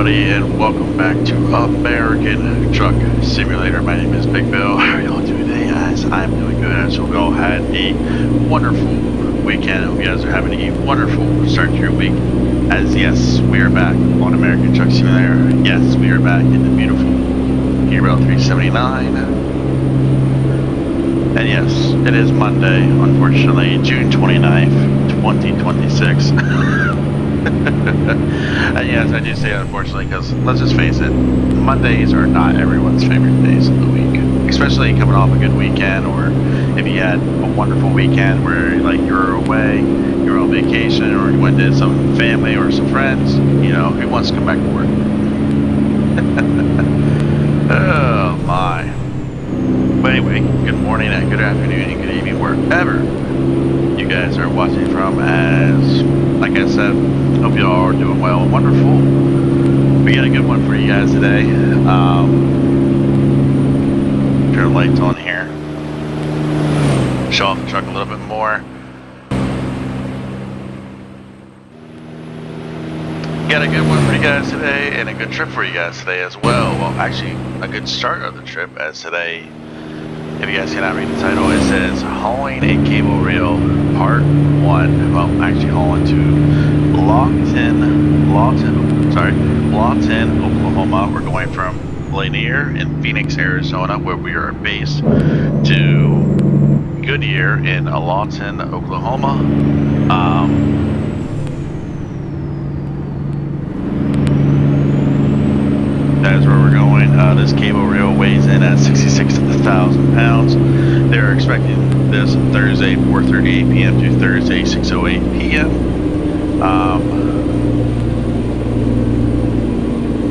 everybody, and welcome back to American Truck Simulator. My name is Big Bill. How are y'all doing today, guys? I'm doing good. I hope you all had a wonderful weekend. I hope you guys are having a wonderful start to your week. As yes, we are back on American Truck Simulator. Yes, we are back in the beautiful Peterbilt 379. And yes, it is Monday, unfortunately, June 29th, 2026. And yes, I do say unfortunately because let's just face it, Mondays are not everyone's favorite days of the week, especially coming off a good weekend, or if you had a wonderful weekend where like you're away, you're on vacation, or you went to some family or some friends. You know, who wants to come back to work? Oh my. But anyway, good morning and good afternoon and good evening wherever you guys are watching from. As like I said, hope you all are doing well and wonderful. We got a good one for you guys today. Turn the lights on here. Show off the truck a little bit more. Got a good one for you guys today and a good trip for you guys today as well. Well, actually, a good start of the trip, as today, if you guys cannot read the title, it says hauling a cable reel part 1. Well, actually hauling to Lawton, Oklahoma. We're going from Lennar in Phoenix, Arizona, where we are based, to Goodyear in Lawton, Oklahoma. That's where we're going. This cable reel weighs in at 66,000 pounds. They're expecting this Thursday 4:38 p.m. to Thursday 6:08 p.m.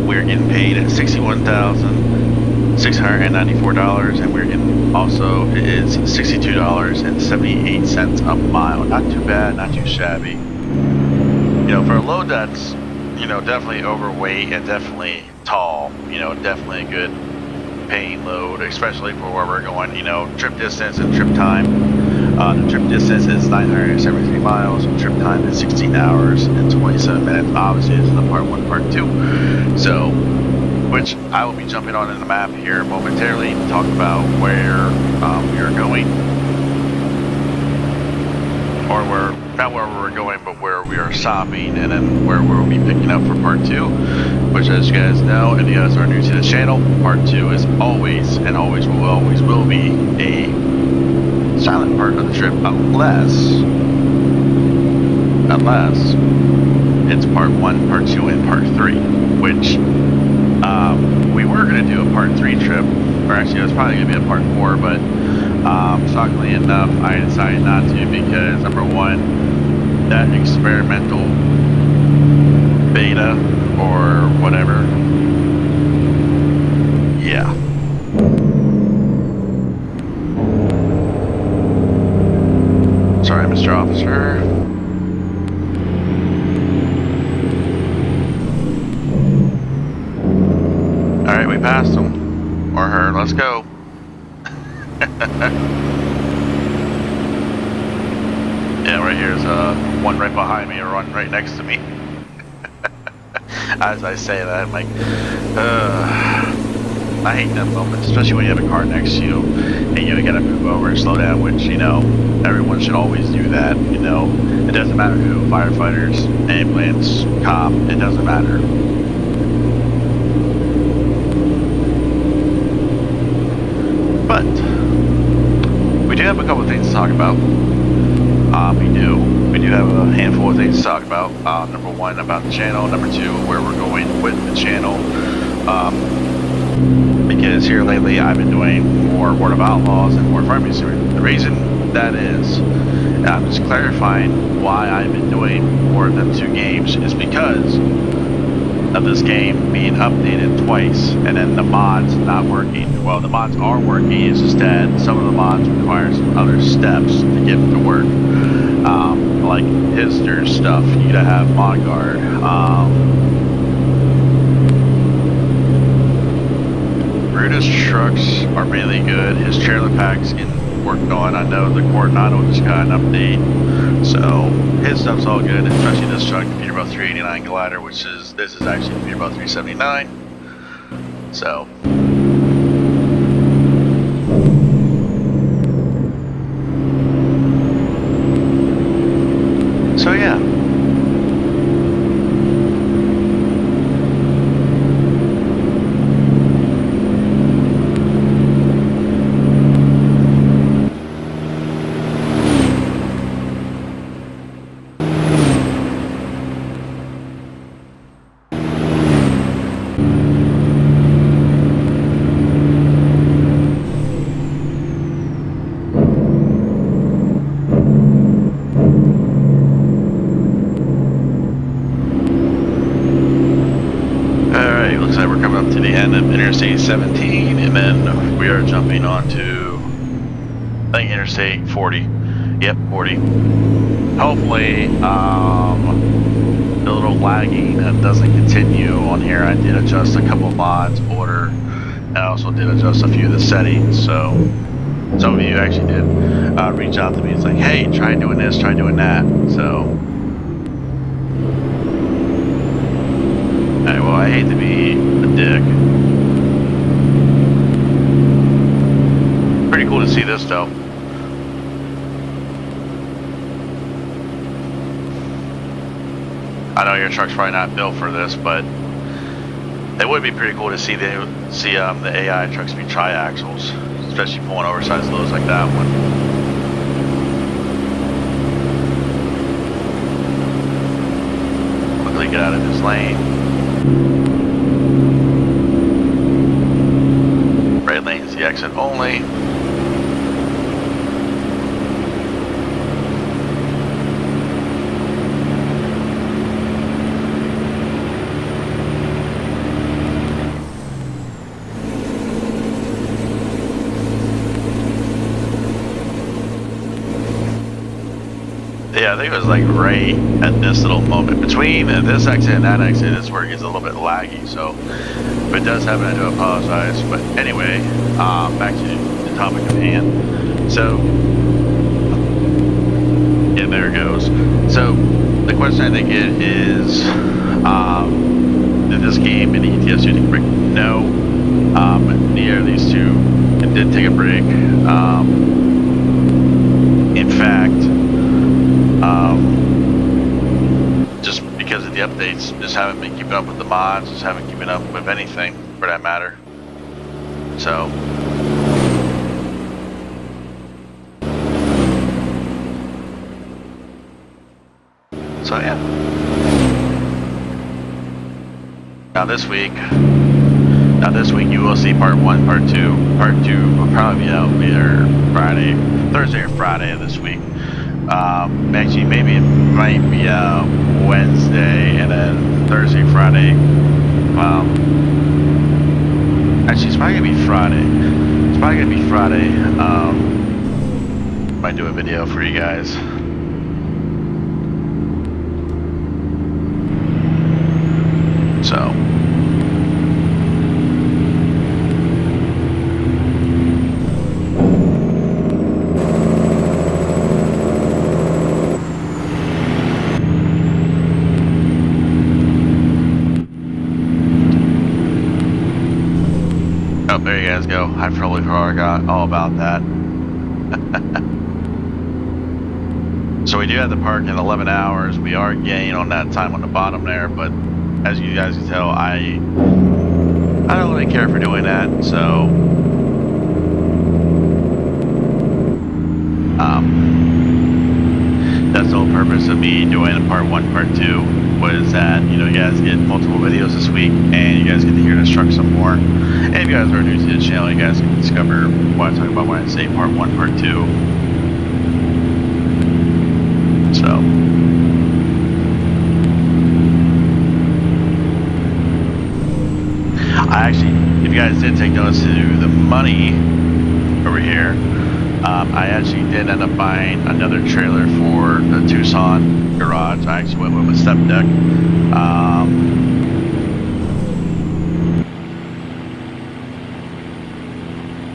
We're getting paid at $61,694, and we're getting also it is $62.78 a mile. Not too bad, not too shabby. You know, for a load that's, you know, definitely overweight and definitely tall, you know, definitely a good paying load, especially for where we're going. You know, trip distance and trip time. The trip distance is 973 miles, and trip time is 16 hours and 27 minutes. Obviously, this is the part 1, part 2. So, which I will be jumping on in the map here momentarily to talk about where we are going, or where, not where we're going, but where we are stopping, and then where we'll be picking up for part 2, which, as you guys know, and you guys are new to the channel, part 2 is always and always will be a silent part of the trip, unless it's part 1, part 2, and part 3, which we were going to do a part 3 trip, or actually it was probably going to be a part 4, but shockingly enough, I decided not to, because number 1, that experimental beta or whatever, yeah. Sorry, Mr. Officer. Alright, we passed him. Or her. Let's go. Yeah, right here's one right behind me, or one right next to me. As I say that, I'm like, I hate that moment, especially when you have a car next to you and you gotta move over and slow down, which, you know, everyone should always do that. You know, it doesn't matter who, firefighters, ambulance, cop, it doesn't matter. But we do have a couple of things to talk about. We do have a handful of things to talk about. Number 1, about the channel. Number 2, where we're going with the channel. Because here lately I've been doing more World of Outlaws and more Farming Simulator. The reason that is, I'm just clarifying why I've been doing more than 2 games, is because of this game being updated twice and then the mods not working. Well, the mods are working, it's just that some of the mods require some other steps to get them to work. Like Hister stuff, you gotta have mod guard. Brutus trucks are really good. His trailer packs in worked on. I know the Coronado just got an update, so his stuff's all good, especially this truck, the Peterbilt 389 glider, which is, this is actually the Peterbilt 379. So yeah. Interstate 17, and then we are jumping onto, I think, Interstate 40. Yep, 40. Hopefully, the little lagging doesn't continue on here. I did adjust a couple mods order, and I also did adjust a few of the settings. So some of you actually did reach out to me. It's like, hey, try doing this, try doing that. So, alright, well, I hate to be a dick. Pretty cool to see this though. I know your truck's probably not built for this, but it would be pretty cool to see the AI trucks be tri-axles, especially pulling oversized loads like that one. Quickly get out of this lane. Right lane's the exit only. Yeah, I think it was like right at this little moment between this exit and that exit is where it gets a little bit laggy. So if it does happen, I do apologize. But anyway, back to the topic of hand. So yeah, there it goes. So the question I think it is, did this game in ETS take a break? No. Neither of these two did take a break. In fact, just because of the updates, just haven't been keeping up with the mods, just haven't keeping up with anything for that matter. So yeah. Now this week you will see part 1, part 2. Part 2 will probably be out either Thursday or Friday of this week. Actually, maybe it might be Wednesday, and then Thursday, Friday. Actually, it's probably gonna be Friday. Might do a video for you guys. So. Oh, there you guys go. I probably forgot all about that. So we do have to park in 11 hours. We are gaining on that time on the bottom there, but as you guys can tell, I don't really care for doing that. So that's the whole purpose of me doing part 1, part 2 was that, you know, you guys get multiple videos this week and you guys get to hear this truck some more. And if you guys are new to the channel, you guys can discover what I talk about when I say part 1, part 2. So I actually, if you guys did take notice to the money over here, I actually did end up buying another trailer for the Tucson garage. I actually went with a step deck.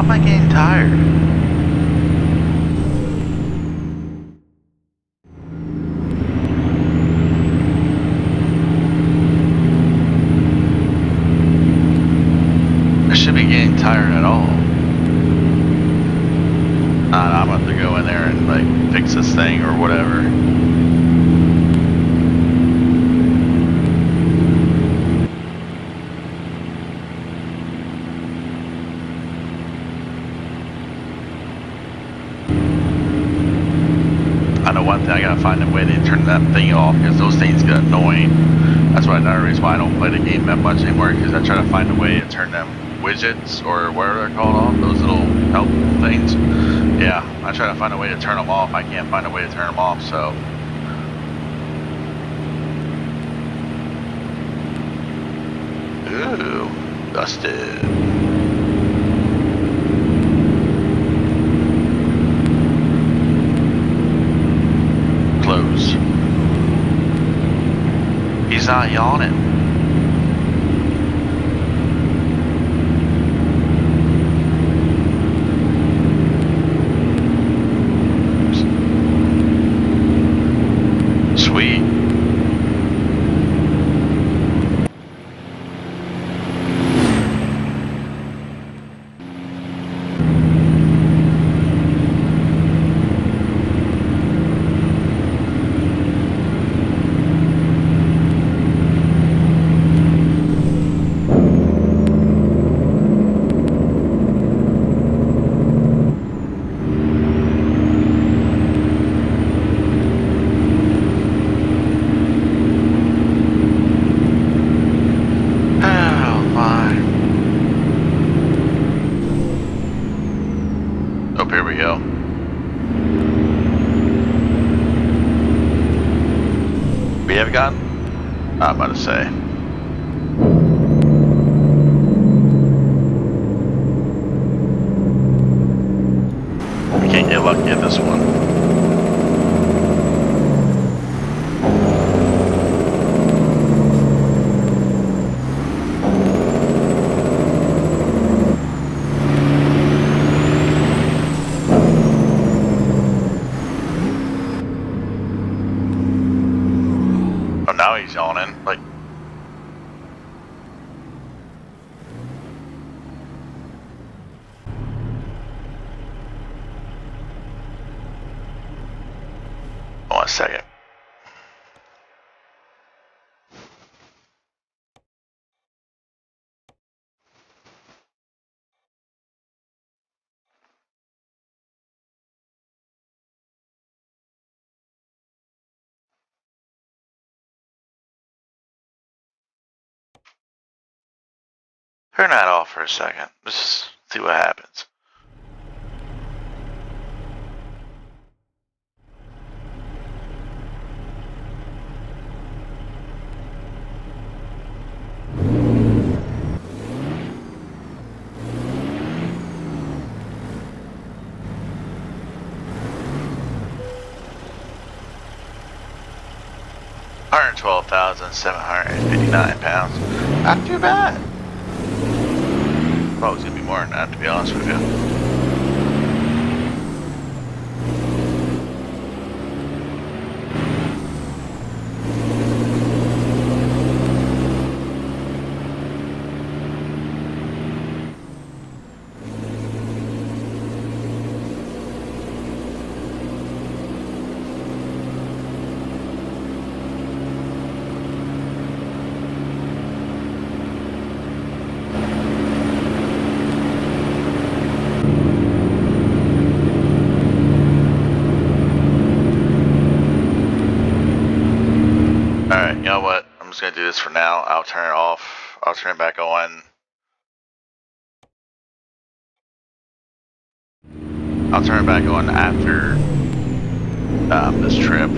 How am I getting tired? I should be getting tired at all. I'm about to go in there and like fix this thing or whatever. I know one thing, I gotta find a way to turn that thing off because those things get annoying. That's why another reason why I don't play the game that much anymore, because I try to find a way to turn them widgets or whatever they're called off, those little help things. Yeah, I try to find a way to turn them off. I can't find a way to turn them off, so. Ooh, dusted. Close. He's not yawning. Sweet. Here we go. We have gone? I'm about to say. We can't get lucky at this one. Now he's yawning, like. One second. Turn that off for a second. Just see what happens. £112,759. Not too bad. Thought it was gonna be more than that, to be honest with you. Alright, you know what? I'm just gonna do this for now. I'll turn it off. I'll turn it back on. I'll turn it back on after this trip.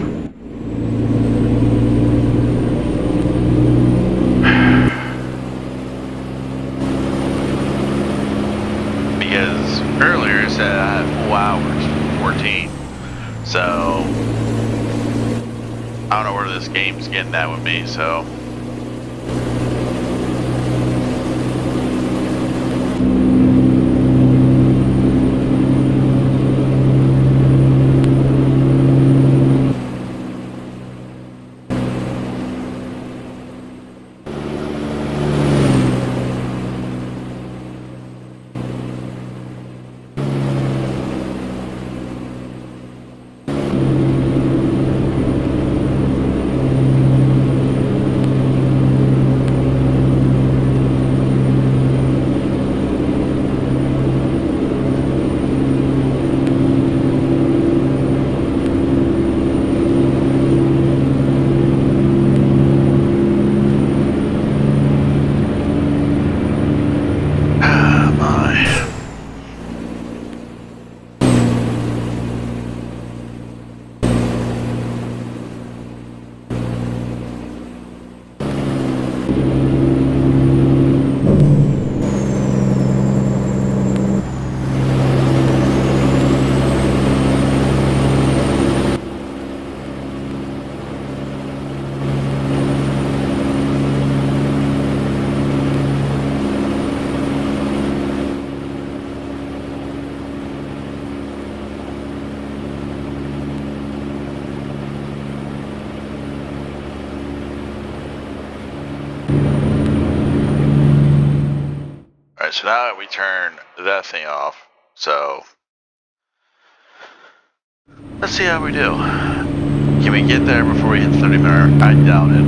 Because earlier it said I had 4 hours, 14. So I don't know where this game's getting at with me, so. Alright, so now we turn that thing off. So let's see how we do. Can we get there before we hit 30 minutes? I doubt it.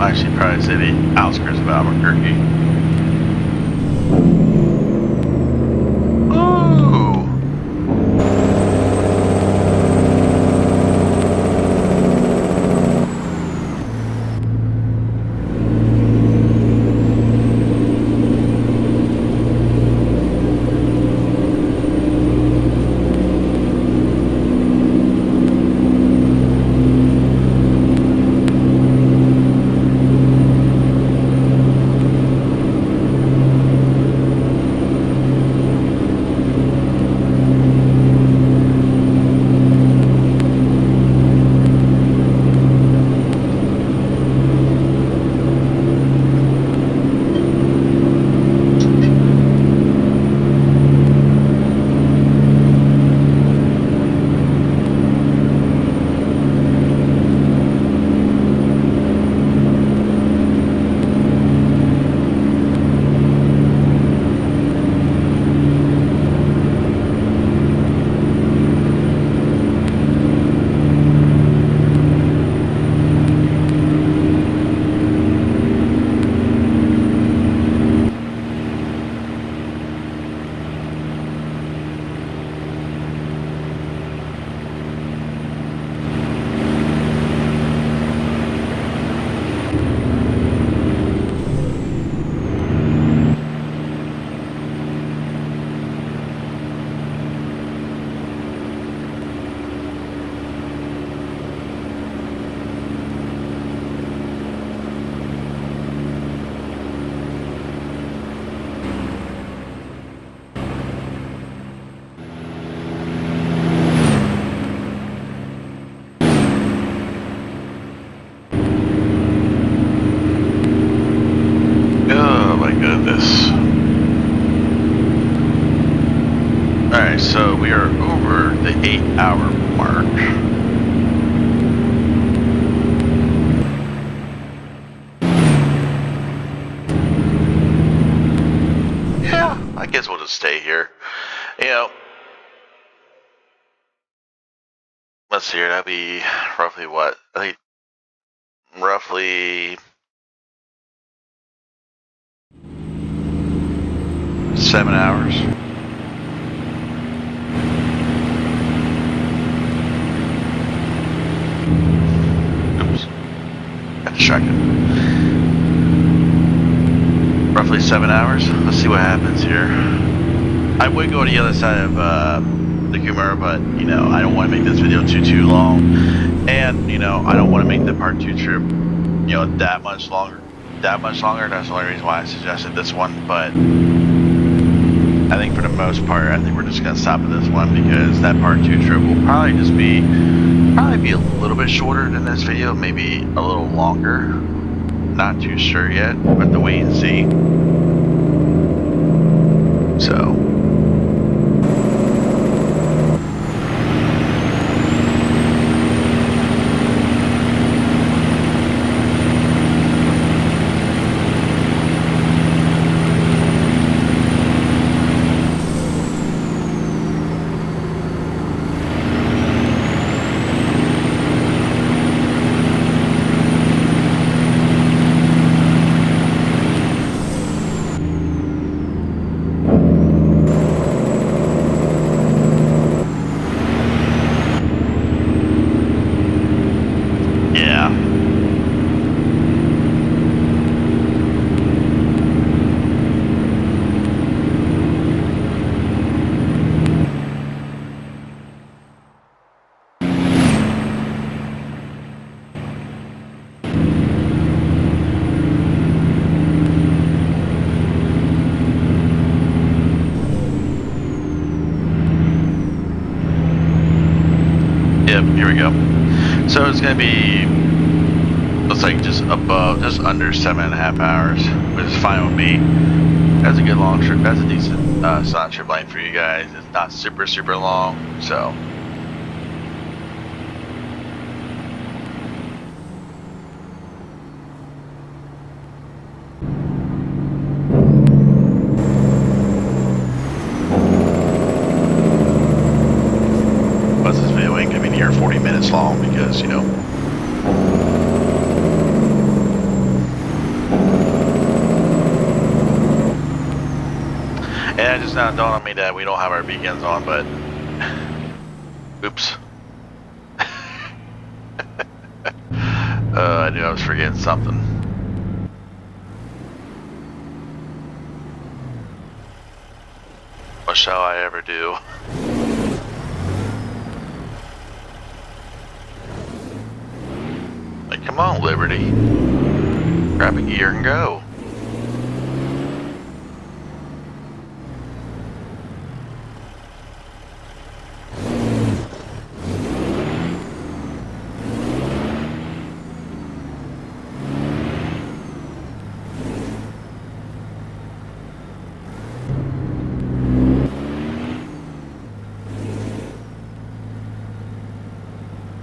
Actually, probably say the outskirts of Albuquerque. Ooh. mark. Yeah, I guess we'll just stay here. You know, let's see here. That'd be roughly what? I think roughly 7 hours. Oops, got distracted. Roughly 7 hours. Let's see what happens here. I would go to the other side of the Goodyear, but you know, I don't want to make this video too long, and you know, I don't want to make the part 2 trip, you know, that much longer. That's the only reason why I suggested this one. But I think for the most part, I think we're just gonna stop at this one, because that part 2 trip will probably be a little bit shorter than this video, maybe a little longer. Not too sure yet. We'll have to wait and see. So. Yep, here we go. So it's gonna be, looks like just just under 7.5 hours, which is fine with me. That's a good long trip. That's a decent silent trip lane for you guys. It's not super long, so. Plus this video ain't gonna be near 40 minutes long, because, you know, and it just now dawned on me that we don't have our beacons on, but oops. I knew I was forgetting something. What shall I ever do? Like, come on, Liberty. Grab a gear and go.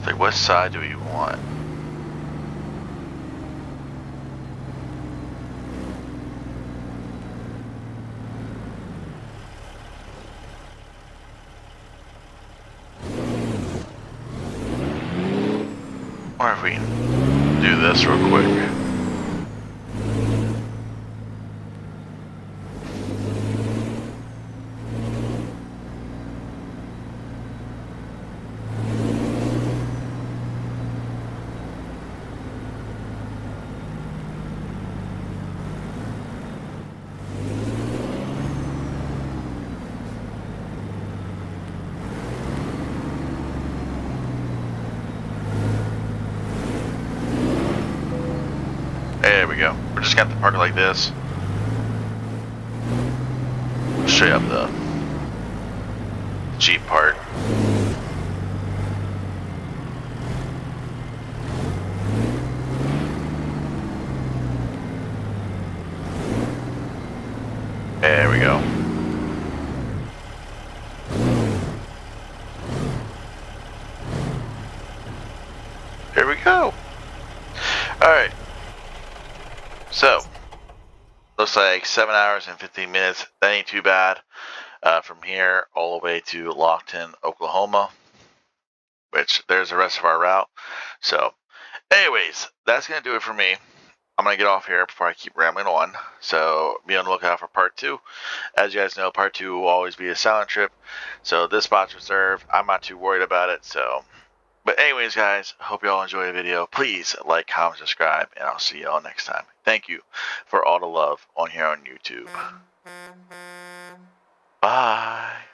Like, what side do we want? Or if we can do this real quick. There we go. We're just gonna have to park it like this. Straight up the Jeep part. There we go. Here we go. Alright. So, looks like 7 hours and 15 minutes. That ain't too bad. From here all the way to Lawton, Oklahoma, which there's the rest of our route. So, anyways, that's going to do it for me. I'm going to get off here before I keep rambling on. So, be on the lookout for part 2. As you guys know, part 2 will always be a silent trip. So, this spot's reserved. I'm not too worried about it. So, but anyways, guys, hope you all enjoy the video. Please like, comment, subscribe, and I'll see you all next time. Thank you for all the love on here on YouTube. Bye.